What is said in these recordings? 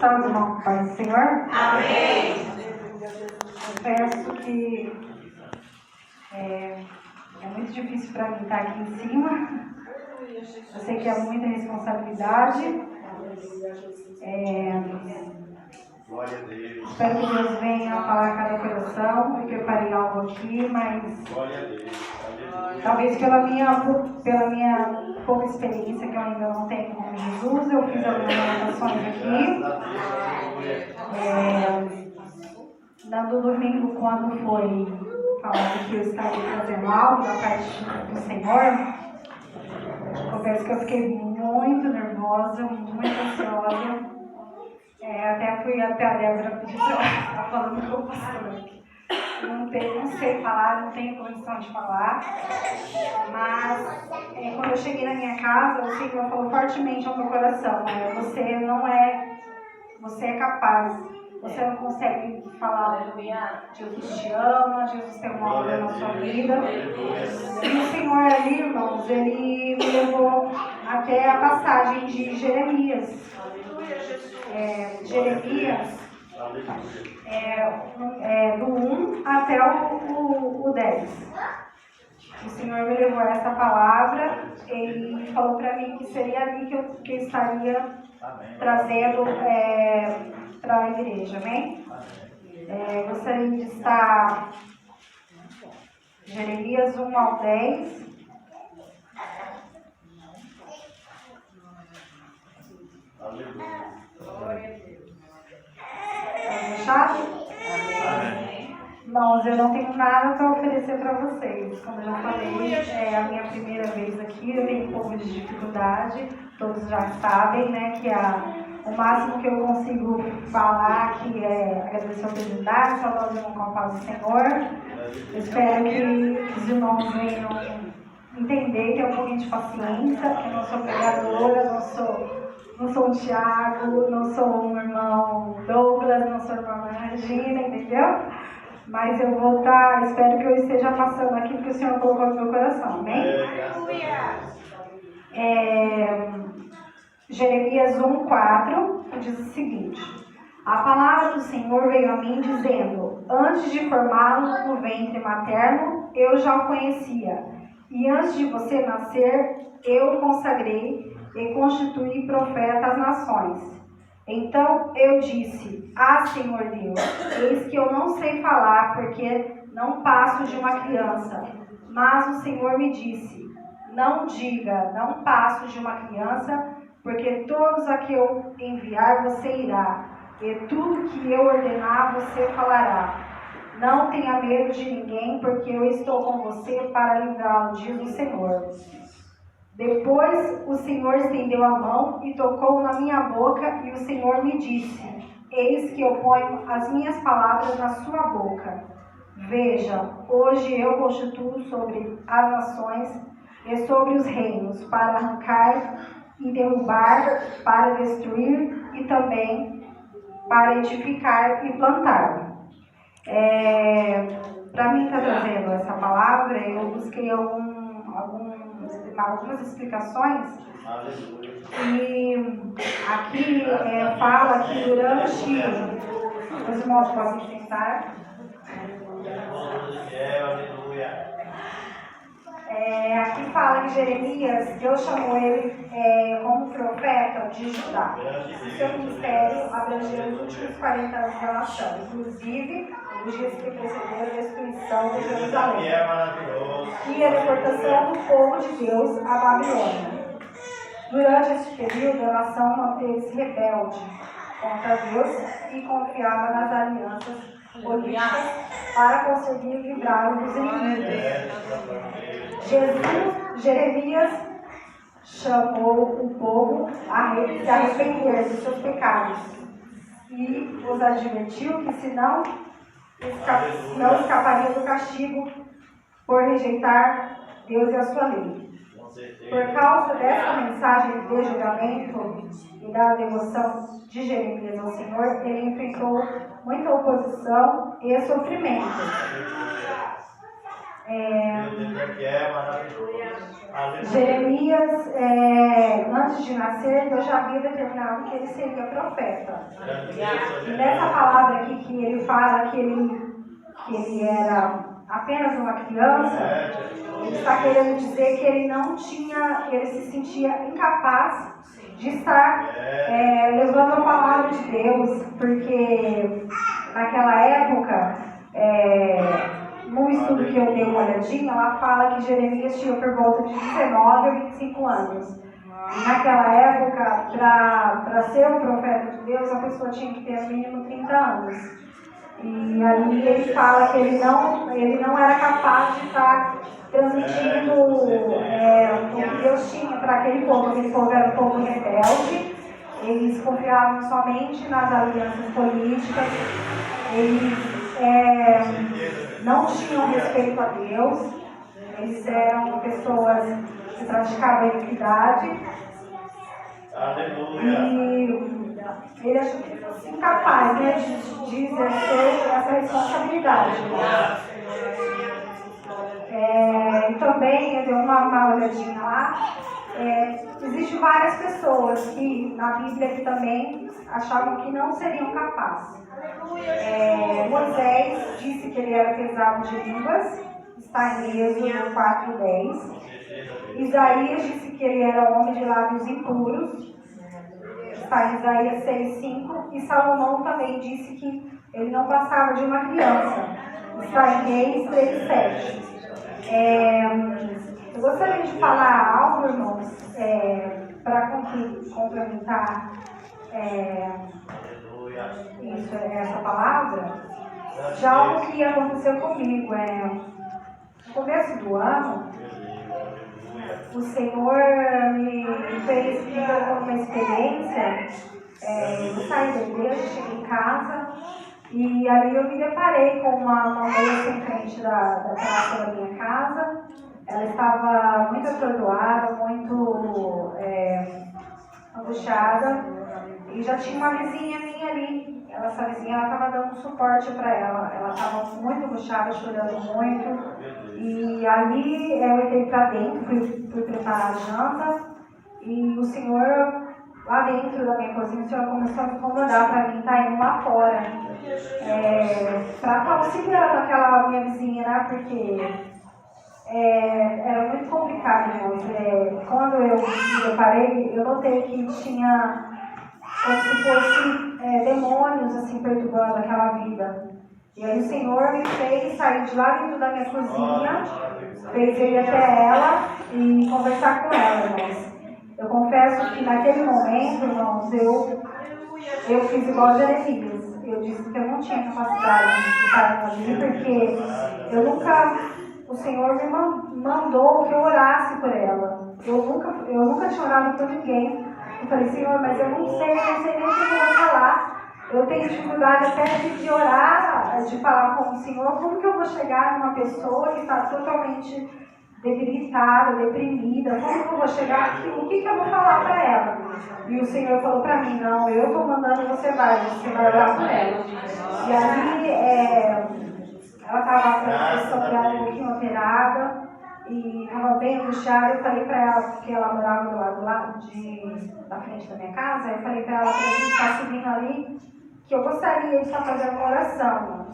Salve, irmão, Pai do Senhor. Amém. Confesso que é muito difícil para mim estar aqui em cima. Eu sei que é muita responsabilidade. Glória a Deus. Espero que Deus venha falar a cada coração. Eu preparei algo aqui, mas Glória a Deus. talvez pela minha pouca experiência que eu ainda não tenho com Jesus, eu fiz algumas anotações aqui. No domingo, quando foi falado que eu estaria fazendo algo da parte do Senhor, confesso que eu fiquei muito nervosa, muito ansiosa. Até fui até a Débora pedir para ela estar falando com o pastor aqui. Não sei falar, não tenho condição de falar, mas quando eu cheguei na minha casa, o Senhor falou fortemente ao meu coração: você é capaz, você não consegue falar, Jesus te ama, Jesus tem uma obra na sua vida. E o Senhor ali, irmãos, Ele me levou até a passagem de Jeremias. Jeremias, do 1 até o 10. O Senhor me levou a essa palavra e falou para mim que seria ali que eu estaria trazendo para a igreja, amém? Gostaria de estar Jeremias 1 ao 10. Aleluia. Fechado? Irmãos, eu não tenho nada para oferecer para vocês. Como eu já falei, é a minha primeira vez aqui, eu tenho um pouco de dificuldade. Todos já sabem, né, que o máximo que eu consigo falar aqui é agradecer a oportunidade, falar com a paz do Senhor. Eu espero que os irmãos venham entender, ter um pouquinho de paciência, que eu não sou pregadora, não sou um Tiago, não sou um irmão Douglas, não sou uma irmã Regina, entendeu? Mas eu vou estar, espero que eu esteja passando aqui, porque o Senhor colocou no meu coração, amém? Jeremias 1:4 diz o seguinte: a palavra do Senhor veio a mim dizendo: antes de formá-lo no ventre materno, eu já o conhecia, e antes de você nascer, eu o consagrei e constituí profeta às nações. Então eu disse: Senhor Deus, eis que eu não sei falar, porque não passo de uma criança. Mas o Senhor me disse: não diga, não passo de uma criança, porque todos a que eu enviar você irá, e tudo que eu ordenar você falará. Não tenha medo de ninguém, porque eu estou com você para livrá-lo, diz o Senhor. Depois o Senhor estendeu a mão e tocou na minha boca, e o Senhor me disse: eis que eu ponho as minhas palavras na sua boca. Veja, hoje eu constituo sobre as nações e sobre os reinos, para arrancar e derrubar, para destruir e também para edificar e plantar. Para mim estar trazendo essa palavra, eu busquei algumas explicações. E aqui fala que durante... Os irmãos podem sentar. Aqui fala que Jeremias, Deus chamou ele como profeta de Judá. O seu ministério abrangeu os últimos 40 anos de nação, inclusive os dias que precederam a destruição de Jerusalém e a deportação do povo de Deus à Babilônia. Durante esse período, a nação manteve-se rebelde contra Deus e confiava nas alianças políticas para conseguir livrar dos inimigos. Jeremias chamou o povo a se arrepender dos seus pecados e os advertiu que senão não escaparia do castigo por rejeitar Deus e a sua lei. Por causa dessa mensagem de julgamento e da devoção de Jeremias ao Senhor, ele enfrentou muita oposição e sofrimento. Meu Deus, que é maravilhoso. Aleluia. Jeremias, antes de nascer, Deus já havia determinado que ele seria profeta. E nessa palavra aqui que ele fala que ele era apenas uma criança, ele está querendo dizer que ele se sentia incapaz de estar levando a palavra de Deus, porque naquela época, num estudo que eu dei uma olhadinha, ela fala que Jeremias tinha por volta de 19 a 25 anos. E naquela época, para ser um profeta de Deus, a pessoa tinha que ter no mínimo 30 anos. E ali ele fala que ele não era capaz de estar transmitindo o que Deus tinha para aquele povo. Aquele povo era um povo rebelde, eles confiavam somente nas alianças políticas, eles não tinham respeito a Deus, eles eram pessoas que praticavam a iniquidade. Aleluia. E ele achou que fosse incapaz, né, de exercer essa responsabilidade. E também, eu dei uma olhadinha lá, existem várias pessoas que na Bíblia que também achavam que não seriam capazes. Moisés disse que ele era pesado de línguas, está em Êxodo 4:10. Isaías disse que ele era homem de lábios impuros, está em Isaías 6:5. E Salomão também disse que ele não passava de uma criança, está em Reis 3:7. Eu gostaria de falar algo, irmãos, para complementar essa palavra, de algo que aconteceu comigo. No começo do ano, o Senhor me fez uma experiência. Eu saí da igreja, cheguei em casa e ali eu me deparei com uma moça em frente da praça da minha casa. Ela estava muito atordoada, muito angustiada, e já tinha uma vizinha minha ali. Essa vizinha estava dando suporte para ela. Ela estava muito angustiada, chorando muito. E ali eu entrei para dentro, fui preparar a janta, e o Senhor, lá dentro da minha cozinha, o Senhor começou a me incomodar para mim estar indo lá fora, para estar auxiliando aquela minha vizinha, né? Porque era muito complicado, irmãos. Quando eu me deparei, eu notei que tinha como se fosse demônios assim, perturbando aquela vida. E aí o Senhor me fez sair de lá dentro da minha cozinha, fez eu ir até ela e conversar com ela, irmãos. Eu confesso que naquele momento, irmãos, eu fiz igual a Jeremias. Eu disse que eu não tinha capacidade de estar ali, porque o Senhor me mandou que eu orasse por ela. Eu nunca tinha orado por ninguém. Eu falei, Senhor, mas eu não sei nem o que eu vou falar. Eu tenho dificuldade até de orar, de falar com o Senhor. Como que eu vou chegar numa pessoa que está totalmente debilitada, deprimida? Como que eu vou chegar aqui? O que eu vou falar para ela? E o Senhor falou para mim, não, eu estou mandando, você vai orar por ela. E ali, ela estava com a pressão dela um pouquinho alterada e estava bem angustiada. Eu falei para ela, porque ela morava do lado da frente da minha casa, eu falei para ela, para a gente estar subindo ali, que eu gostaria de estar fazendo uma oração.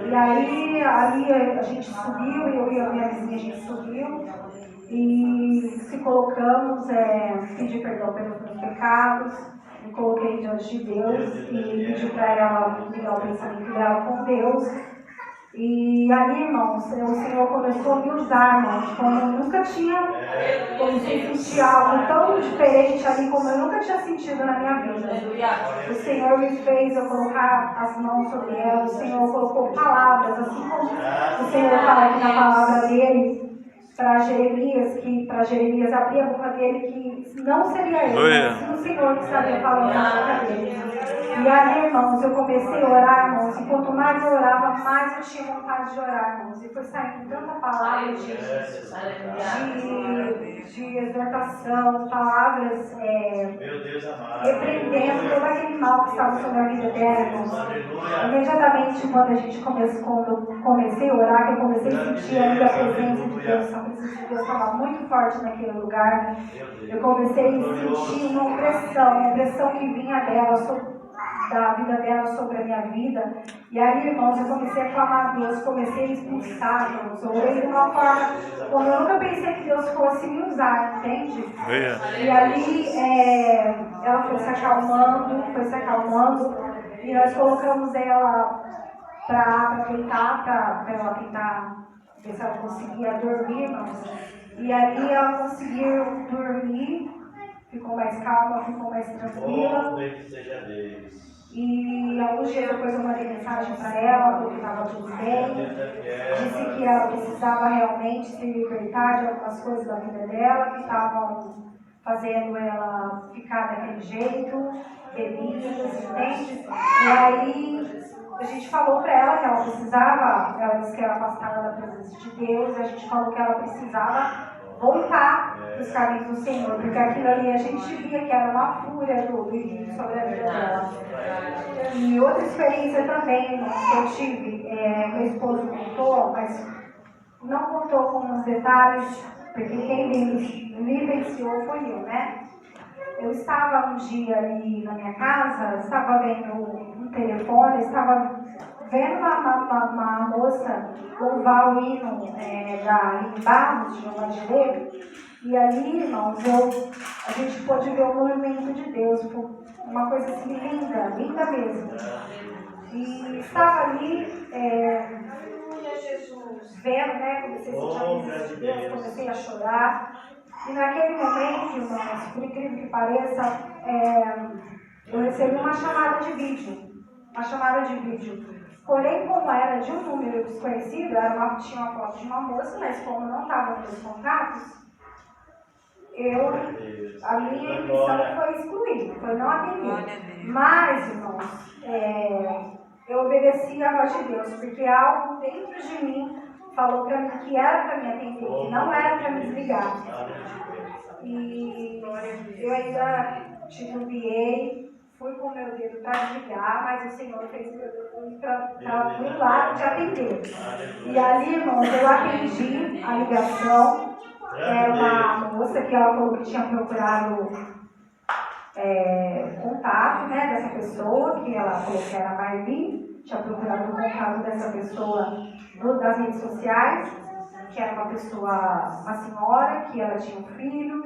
E aí a gente subiu, eu e a minha vizinha, a gente subiu e se colocamos, pedi perdão pelos meus pecados, me coloquei diante de Deus e pedi para ela ligar o pensamento dela com Deus. E ali, irmãos, o Senhor começou a me usar, irmãos, como eu nunca tinha, como se sentir algo tão diferente ali, como eu nunca tinha sentido na minha vida. O Senhor me fez eu colocar as mãos sobre ela, o Senhor colocou palavras, assim como o Senhor fala aqui na palavra dele, para Jeremias abrir a boca dele, que não seria ele, mas sim o Senhor que estaria falando na boca dele. E ali, irmãos, eu comecei a orar, irmãos, irmãos, e quanto mais eu orava, mais eu tinha vontade de orar, irmãos. E foi saindo tanta palavra de exortação, palavras repreendendo todo aquele mal que estava sobre a vida dela, irmãos. Imediatamente, quando eu comecei a orar, que eu comecei a sentir ainda a presença de Deus, a presença de Deus estava muito forte naquele lugar. Eu comecei a sentir uma opressão que vinha dela, da vida dela sobre a minha vida. E aí, irmãos, eu comecei a clamar a Deus, comecei a expulsar, irmãos. Eu orei de uma forma quando eu nunca pensei que Deus fosse me usar, entende? E ali ela foi se acalmando, e nós colocamos ela para ela tentar ver se ela conseguia dormir, irmãos. E ali ela conseguiu dormir, ficou mais calma, ficou mais tranquila. E alguns dias depois eu mandei mensagem para ela, porque estava tudo bem. Disse que ela precisava realmente se libertar de algumas coisas da vida dela que estavam fazendo ela ficar daquele jeito, bebidas, entende? E aí a gente falou para ela que ela precisava, ela disse que era afastada da presença de Deus, e a gente falou que ela precisava voltar dos caminhos do Senhor, porque aquilo ali a gente via que era uma fúria do inimigo sobre a vida dela. E outra experiência também, irmãos, que eu tive, meu esposo contou, mas não contou com os detalhes, porque quem vivenciou foi eu, né? Eu estava um dia ali na minha casa, estava vendo um telefone, estava vendo uma moça louvar o hino da Aline Barros, de Jeová Jireh, e ali, irmãos, a gente pôde ver o movimento de Deus, uma coisa assim linda mesmo. E estava ali, vendo, né, comecei a sentir a presença de Deus, comecei a chorar. E naquele momento, irmãos, por incrível que pareça, eu recebi uma chamada de vídeo. Porém, como era de um número desconhecido, tinha uma foto de uma moça, mas como não estava nos contatos, a minha missão foi excluir, foi não atender. Mas, irmãos, eu obedeci a voz de Deus, porque algo dentro de mim falou para mim que era para me atender, que não era para me desligar. E eu ainda titubeei, fui com o meu dedo para desligar, mas o Senhor fez o meu dedo para o lado de atender. E ali, irmãos, eu atendi a ligação. Era uma moça que ela falou que tinha procurado contato, né, dessa pessoa, que ela falou que era a Marli, tinha procurado o contato dessa pessoa das redes sociais, que era uma senhora, que ela tinha um filho,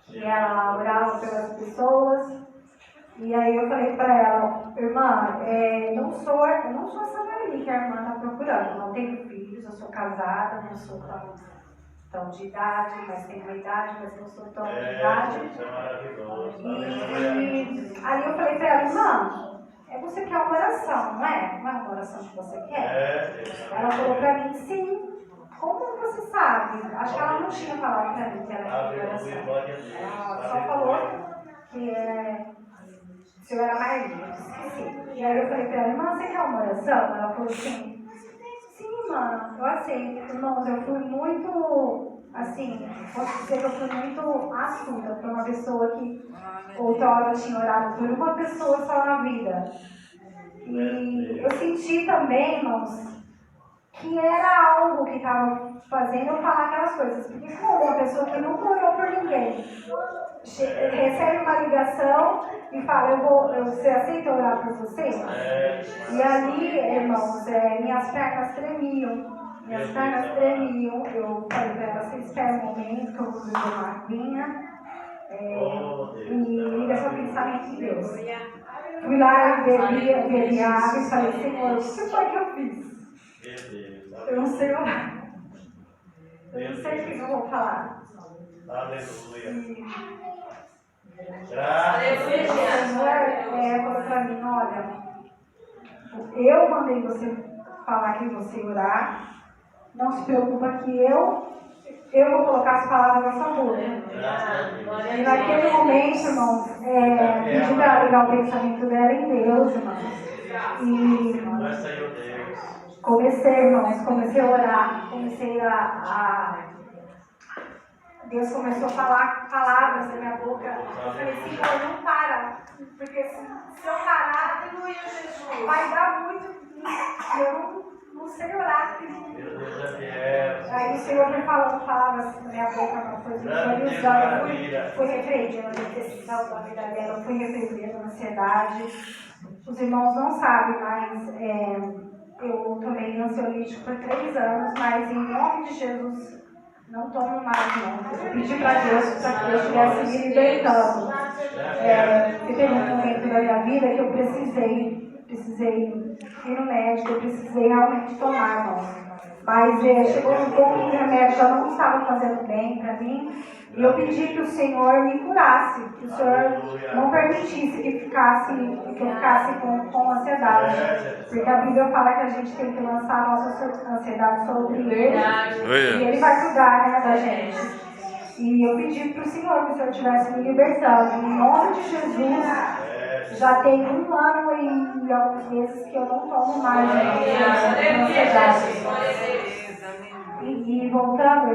que ela orava pelas pessoas. E aí eu falei para ela, irmã, eu não sou essa Marli que a irmã está procurando, não tenho filhos, eu sou casada, não sou tão de idade, mas tenho uma idade, mas não sou tão de idade. E aí eu falei para ela, irmã, você quer uma oração, não é? Não é uma oração que você quer? Ela falou para mim, sim. Como você sabe? Acho que ela não tinha falado para mim que ela queria oração. Ela só falou que se eu era Marli, eu esqueci. E aí eu falei para ela, irmã, você quer uma oração? Ela falou assim, sim, irmã, eu aceito. Irmãos, eu fui muito, assim, posso dizer que eu fui muito astuta para uma pessoa que outrora eu tinha orado por uma pessoa só na vida. E eu senti também, irmãos, que era algo que estava fazendo eu falar aquelas coisas. Porque como uma pessoa que nunca orou por ninguém recebe uma ligação e fala, você aceita orar por você? E ali, irmãos, minhas pernas tremiam. Eu falei para ela, você espera um momento que eu vou beber uma aguinha. E liga seu pensamento em Deus. Fui lá, bebi água e falei, Senhor, o que foi que eu fiz? Eu não sei orar. Eu não sei o que eu vou falar. Aleluia. O Senhor falou para mim, olha, eu mandei você falar que você orar. Não se preocupa que eu vou colocar as palavras na sua boca. E naquele momento, irmãos, pedi para ela ligar o pensamento dela em Deus, irmãos. E Nós, Senhor Deus. comecei a orar, Deus começou a falar palavras na minha boca. Eu falei, Senhor, não para, porque se eu parar, vai dar muito. Eu não sei orar. Meu Deus é fiel. Aí o Senhor foi falando palavras na minha boca, foi visualizando, fui repreendendo a depressão da vida dela, fui repreendendo a ansiedade. Os irmãos não sabem, mas eu tomei ansiolítico por 3 anos, mas em nome de Jesus não tomo mais, não. Eu pedi para Deus para que eu estivesse me libertando. Porque teve um momento da minha vida que eu precisei ir no médico, eu precisei realmente tomar, irmãos. Mas chegou um ponto que o remédio já não estava fazendo bem para mim. E eu pedi que o Senhor me curasse, que o Senhor não permitisse que eu ficasse com ansiedade. Porque a Bíblia fala que a gente tem que lançar a nossa ansiedade sobre Ele. E Ele vai cuidar, né, da gente. E eu pedi para o Senhor estivesse me libertando. Em nome de Jesus, já tem 1 ano e alguns meses que eu não tomo mais ansiedade. E voltando,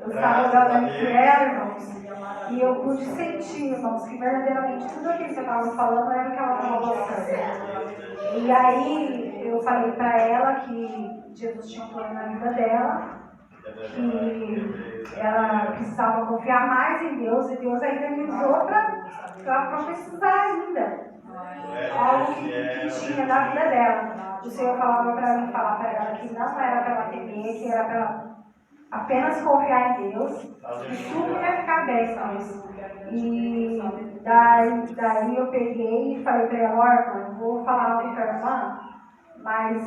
eu estava orando por ela, irmãos, e eu pude sentir, irmãos, que verdadeiramente tudo aquilo que eu estava falando era o que ela estava passando. E aí eu falei para ela que Jesus tinha um plano na vida dela, que ela precisava confiar mais em Deus, e Deus ainda me usou para profetizar ainda algo que tinha na vida dela. O Senhor falava para mim, falar para ela que não era para ela temer, que era para ela apenas confiar em Deus, e tudo ia ficar bem, mas. E daí eu peguei e falei para ela, ó, irmã, vou falar algo para a irmã, mas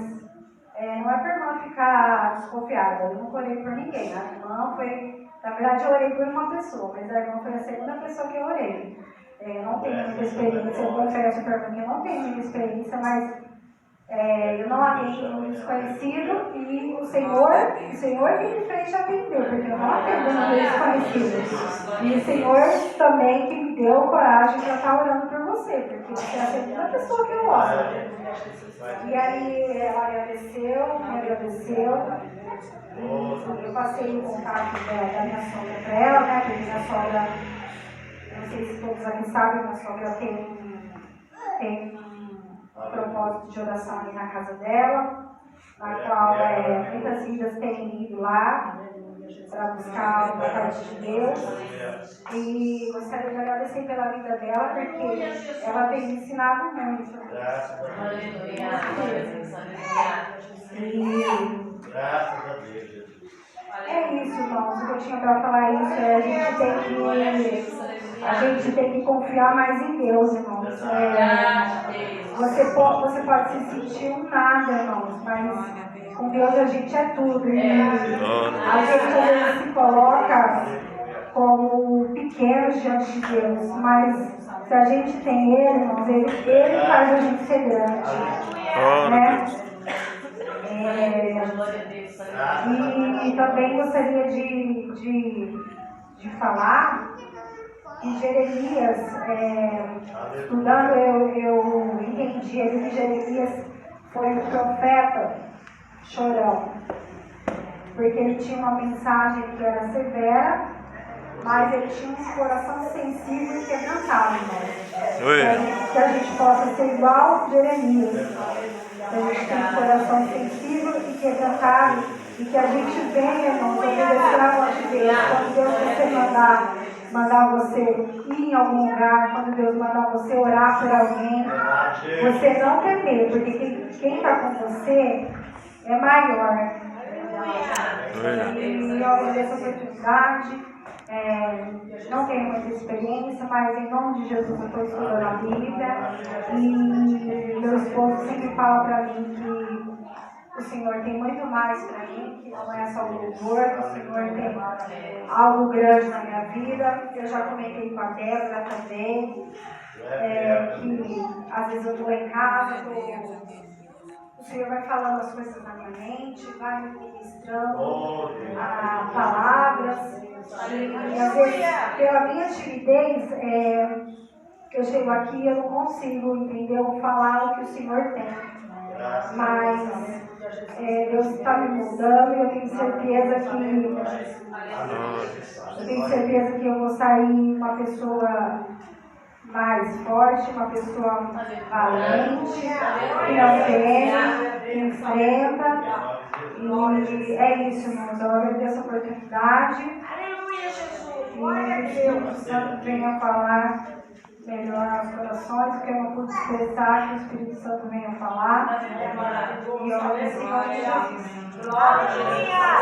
não é para a irmã ficar desconfiada. Eu não orei por ninguém. A irmã foi, na verdade eu orei por uma pessoa, mas a irmã foi a segunda pessoa que eu orei. Eu não tenho muita experiência, eu confesso para a irmã que eu não tenho muita experiência, mas eu não atendo no desconhecido, e o Senhor que me fez atender, porque eu não atendo no desconhecido. E o Senhor também que me deu coragem para estar orando por você, porque você é a segunda pessoa que eu oro. E aí ela me agradeceu, e eu passei o contato da minha sogra para ela, né? Porque minha sogra, não sei se todos aqui sabem, minha sogra tem um propósito de oração ali na casa dela, na qual muitas vidas têm ido lá para buscar a parte de Deus. E gostaria de agradecer pela vida dela, porque ela tem me ensinado muito. Graças a Deus, Jesus. É isso, irmãos. O que eu tinha para falar é isso. A gente tem que confiar mais em Deus, irmãos. Você pode se sentir um nada, irmãos, mas com Deus a gente é tudo. E a gente às vezes se coloca como pequenos diante de Deus, mas se a gente tem Ele, irmãos, Ele faz a gente ser grande. Né? E também gostaria de falar que Jeremias, estudando, eu entendi ali que Jeremias foi um profeta chorão, porque ele tinha uma mensagem que era severa, mas ele tinha um coração sensível e quebrantado, que a gente possa ser igual a Jeremias. A gente tem um coração sensível e quebrantado, e que a gente venha, irmãos, obedecer a voz de Deus. Quando Deus você mandar você ir em algum lugar, quando Deus mandar você orar por alguém, você não temer, porque quem está com você é maior. E eu agradeço a oportunidade. Não tenho muita experiência, mas em nome de Jesus eu estou estudando a Bíblia, e meu esposo sempre fala para mim que o Senhor tem muito mais para mim, que não é só o louvor, que o Senhor tem algo grande na minha vida. Eu já comentei com a Débora também, que às vezes eu estou em casa, o Senhor vai falando as coisas na minha mente, vai me ministrando palavras, e às vezes, pela minha timidez, eu chego aqui e eu não consigo, entendeu? Falar o que o Senhor tem. Mas Deus está me mudando e eu tenho certeza que eu vou sair uma pessoa mais forte, uma pessoa valente, que não teme, que enfrenta. E é isso, irmãos. Eu agradeço a oportunidade. Aleluia, Jesus. E Glória a que o Espírito Deus. Santo venha falar melhor aos corações, que eu não pude expressar, que o Espírito Santo venha falar. E eu agradeço em nome de Jesus. Glória a Deus.